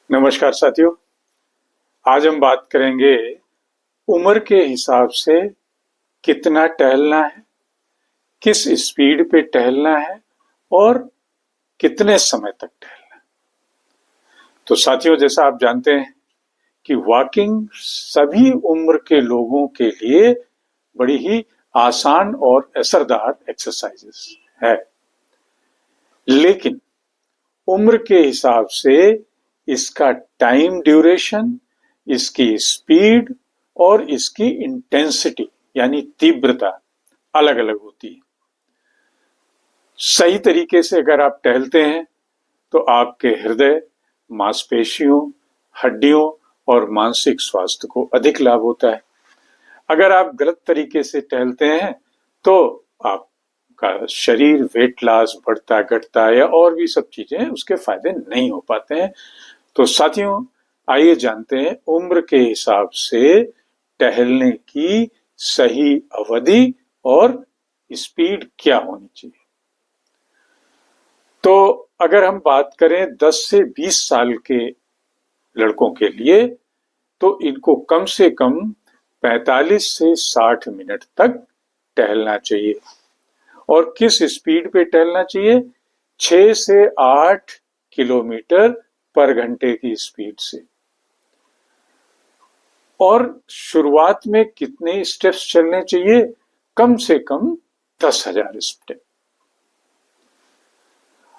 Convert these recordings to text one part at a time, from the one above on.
नमस्कार साथियों। आज हम बात करेंगे उम्र के हिसाब से कितना टहलना है, किस स्पीड पे टहलना है और कितने समय तक टहलना है। तो साथियों, जैसा आप जानते हैं कि वॉकिंग सभी उम्र के लोगों के लिए बड़ी ही आसान और असरदार एक्सरसाइजेस है, लेकिन उम्र के हिसाब से इसका टाइम ड्यूरेशन, इसकी स्पीड और इसकी इंटेंसिटी यानी तीव्रता अलग अलग होती है। सही तरीके से अगर आप टहलते हैं तो आपके हृदय, मांसपेशियों, हड्डियों और मानसिक स्वास्थ्य को अधिक लाभ होता है। अगर आप गलत तरीके से टहलते हैं तो आपका शरीर वेट लॉस बढ़ता घटता है या और भी सब चीजें उसके फायदे नहीं हो पाते हैं। तो साथियों, आइए जानते हैं उम्र के हिसाब से टहलने की सही अवधि और स्पीड क्या होनी चाहिए। तो अगर हम बात करें 10 से 20 साल के लड़कों के लिए तो इनको कम से कम 45 से 60 मिनट तक टहलना चाहिए। और किस स्पीड पे टहलना चाहिए? 6 से 8 किलोमीटर पर घंटे की स्पीड से। और शुरुआत में कितने स्टेप्स चलने चाहिए? कम से कम 10,000 स्टेप।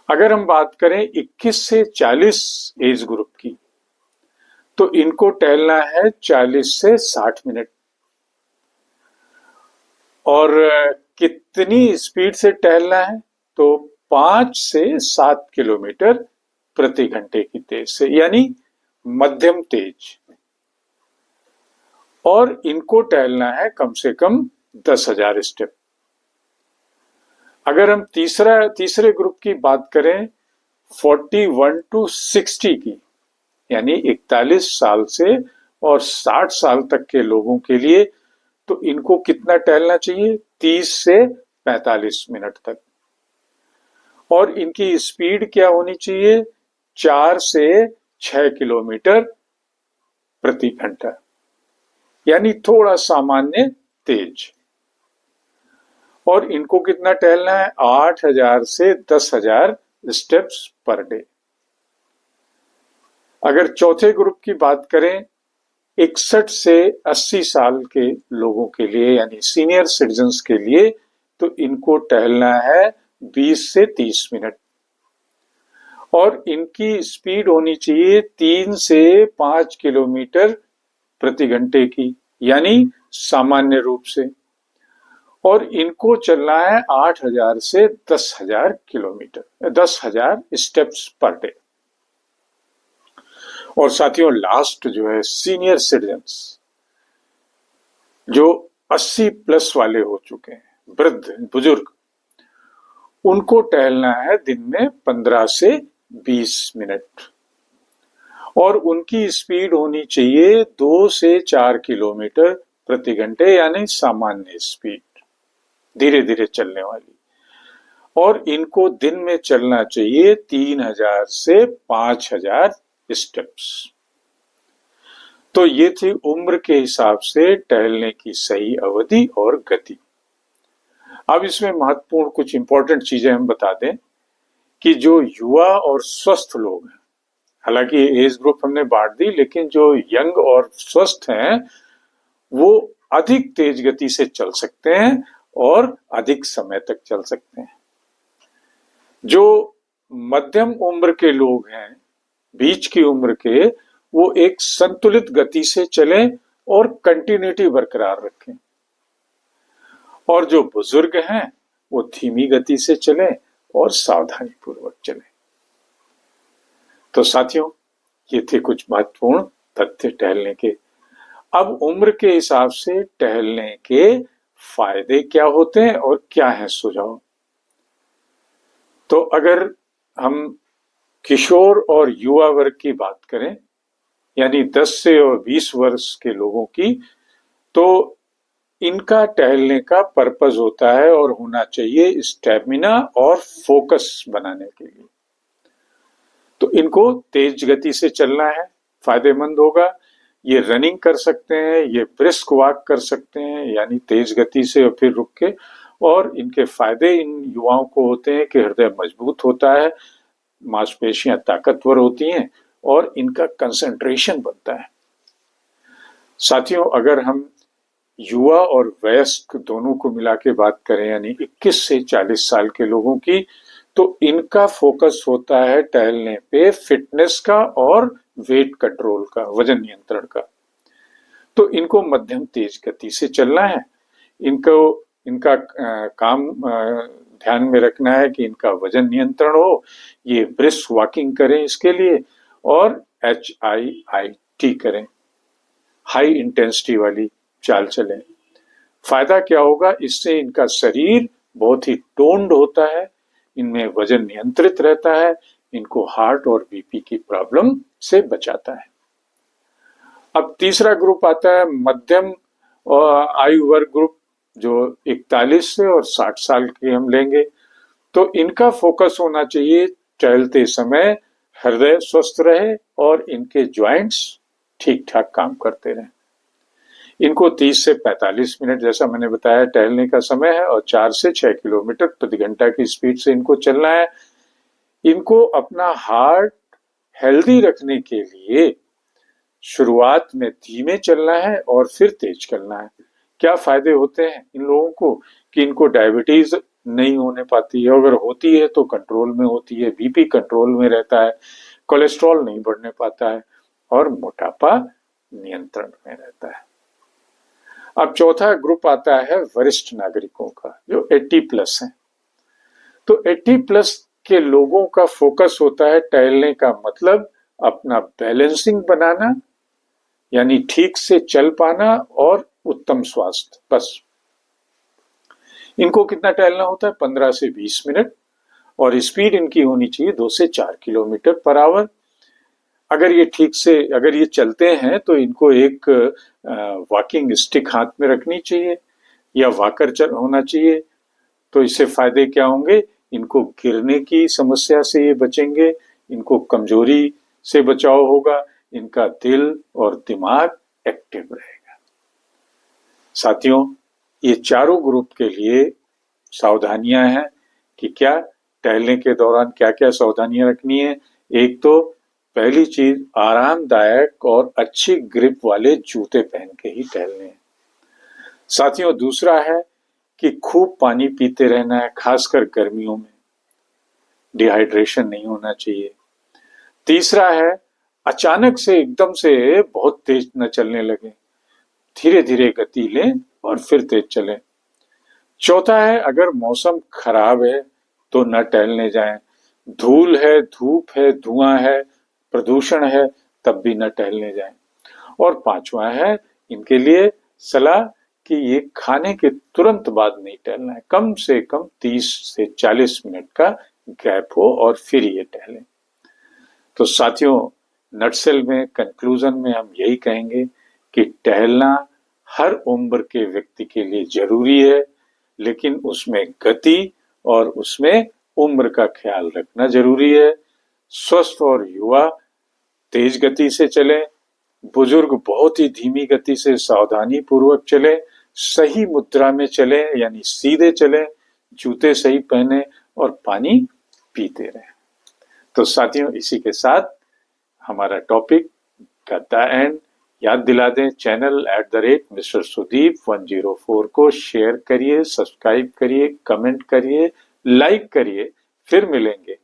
अगर हम बात करें 21 से 40 एज ग्रुप की तो इनको टहलना है 40 से 60 मिनट। और कितनी स्पीड से टहलना है? तो 5 से 7 किलोमीटर प्रति घंटे की तेज से, यानी मध्यम तेज। और इनको टहलना है कम से कम 10,000 स्टेप। अगर हम तीसरे ग्रुप की बात करें 41 टू 60 की, यानी 41 साल से और 60 साल तक के लोगों के लिए, तो इनको कितना टहलना चाहिए? 30 से 45 मिनट तक। और इनकी स्पीड क्या होनी चाहिए? 4 से 6 किलोमीटर प्रति घंटा, यानी थोड़ा सामान्य तेज। और इनको कितना टहलना है? 8,000 से 10,000 स्टेप्स पर डे। अगर चौथे ग्रुप की बात करें 61 से 80 साल के लोगों के लिए, यानी सीनियर सिटीजन्स के लिए, तो इनको टहलना है 20 से 30 मिनट। और इनकी स्पीड होनी चाहिए 3 से 5 किलोमीटर प्रति घंटे की, यानी सामान्य रूप से। और इनको चलना है 8,000 से 10,000 किलोमीटर, 10,000 स्टेप्स पर डे। और साथियों, लास्ट जो है सीनियर सिटीजन्स, जो 80 प्लस वाले हो चुके हैं, वृद्ध बुजुर्ग, उनको टहलना है दिन में 15 से 20 मिनट। और उनकी स्पीड होनी चाहिए 2 से 4 किलोमीटर प्रति घंटे, यानी सामान्य स्पीड, धीरे धीरे चलने वाली। और इनको दिन में चलना चाहिए 3,000 से 5,000 स्टेप्स। तो ये थी उम्र के हिसाब से टहलने की सही अवधि और गति। अब इसमें महत्वपूर्ण कुछ इंपॉर्टेंट चीजें हम बता दें कि जो युवा और स्वस्थ लोग हैं, हालांकि एज ग्रुप हमने बांट दी, लेकिन जो यंग और स्वस्थ हैं वो अधिक तेज गति से चल सकते हैं और अधिक समय तक चल सकते हैं। जो मध्यम उम्र के लोग हैं, बीच की उम्र के, वो एक संतुलित गति से चलें और कंटिन्यूटी बरकरार रखें। और जो बुजुर्ग हैं वो धीमी गति से चलें और सावधानी पूर्वक चलें। तो साथियों, ये थे कुछ महत्वपूर्ण तथ्य टहलने के। अब उम्र के हिसाब से टहलने के फायदे क्या होते हैं और क्या है सुझाव। तो अगर हम किशोर और युवा वर्ग की बात करें, यानी 10 से और 20 वर्ष के लोगों की, तो इनका टहलने का पर्पस होता है और होना चाहिए स्टेमिना और फोकस बनाने के लिए। तो इनको तेज गति से चलना है, फायदेमंद होगा। ये रनिंग कर सकते हैं, ये ब्रिस्क वॉक कर सकते हैं, यानी तेज गति से और फिर रुक के। और इनके फायदे इन युवाओं को होते हैं कि हृदय मजबूत होता है, मांसपेशियां ताकतवर होती हैं और इनका कंसंट्रेशन बनता है। साथियों, अगर हम युवा और वयस्क दोनों को मिला के बात करें, यानी 21 से 40 साल के लोगों की, तो इनका फोकस होता है टहलने पे फिटनेस का और वेट कंट्रोल का, वजन नियंत्रण का। तो इनको मध्यम तेज गति से चलना है। इनका काम ध्यान में रखना है कि इनका वजन नियंत्रण हो, ये ब्रिस्क वॉकिंग करें इसके लिए, और HIIT करें, हाई इंटेंसिटी वाली चाल चलें। फायदा क्या होगा, इससे इनका शरीर बहुत ही टोन्ड होता है, इनमें वजन नियंत्रित रहता है, इनको हार्ट और बीपी की प्रॉब्लम से बचाता है। अब तीसरा ग्रुप आता है मध्यम आयु वर्ग ग्रुप, जो 41 से और 60 साल के हम लेंगे। तो इनका फोकस होना चाहिए टहलते समय हृदय स्वस्थ रहे और इनके जॉइंट्स ठीक ठाक काम करते रहें। इनको 30 से 45 मिनट, जैसा मैंने बताया, टहलने का समय है और 4 से 6 किलोमीटर प्रति घंटा की स्पीड से इनको चलना है। इनको अपना हार्ट हेल्दी रखने के लिए शुरुआत में धीमे चलना है और फिर तेज चलना है। क्या फायदे होते हैं इन लोगों को कि इनको डायबिटीज नहीं होने पाती है, अगर होती है तो कंट्रोल में होती है, बीपी कंट्रोल में रहता है, कोलेस्ट्रॉल नहीं बढ़ने पाता है और मोटापा नियंत्रण में रहता है। अब चौथा ग्रुप आता है वरिष्ठ नागरिकों का, जो 80 प्लस है। तो 80 प्लस के लोगों का फोकस होता है टहलने का मतलब अपना बैलेंसिंग बनाना, यानी ठीक से चल पाना और उत्तम स्वास्थ्य, बस। इनको कितना टहलना होता है, 15 से 20 मिनट, और स्पीड इनकी होनी चाहिए 2 से 4 किलोमीटर पर आवर। अगर ये चलते हैं तो इनको एक वॉकिंग स्टिक हाथ में रखनी चाहिए या वॉकर होना चाहिए। तो इससे फायदे क्या होंगे, इनको गिरने की समस्या से ये बचेंगे, इनको कमजोरी से बचाव होगा, इनका दिल और दिमाग एक्टिव रहेगा। साथियों, ये चारों ग्रुप के लिए सावधानियां हैं कि क्या टहलने के दौरान क्या क्या सावधानियां रखनी है। एक तो पहली चीज, आरामदायक और अच्छी ग्रिप वाले जूते पहन के ही टहलने हैं। साथियों, दूसरा है कि खूब पानी पीते रहना है, खासकर गर्मियों में, डिहाइड्रेशन नहीं होना चाहिए। तीसरा है, अचानक से एकदम से बहुत तेज न चलने लगे, धीरे धीरे गति लें और फिर तेज चलें। चौथा है, अगर मौसम खराब है तो न टहलने जाएं, धूल है, धूप है, धुआं है, प्रदूषण है, तब भी न टहलने जाएं। और पांचवा है इनके लिए सलाह कि ये खाने के तुरंत बाद नहीं टहलना है, कम से कम 30 से 40 मिनट का गैप हो और फिर ये टहलें। तो साथियों, नटसेल में, कंक्लूजन में हम यही कहेंगे कि टहलना हर उम्र के व्यक्ति के लिए जरूरी है, लेकिन उसमें गति और उसमें उम्र का ख्याल रखना जरूरी है। स्वस्थ और युवा तेज गति से चलें, बुजुर्ग बहुत ही धीमी गति से सावधानी पूर्वक चलें, सही मुद्रा में चलें, यानी सीधे चलें, जूते सही पहने और पानी पीते रहें। तो साथियों, इसी के साथ हमारा टॉपिक का द एंड याद दिला दें, चैनल @Mr. Sudeep 104 को शेयर करिए, सब्सक्राइब करिए, कमेंट करिए, लाइक करिए। फिर मिलेंगे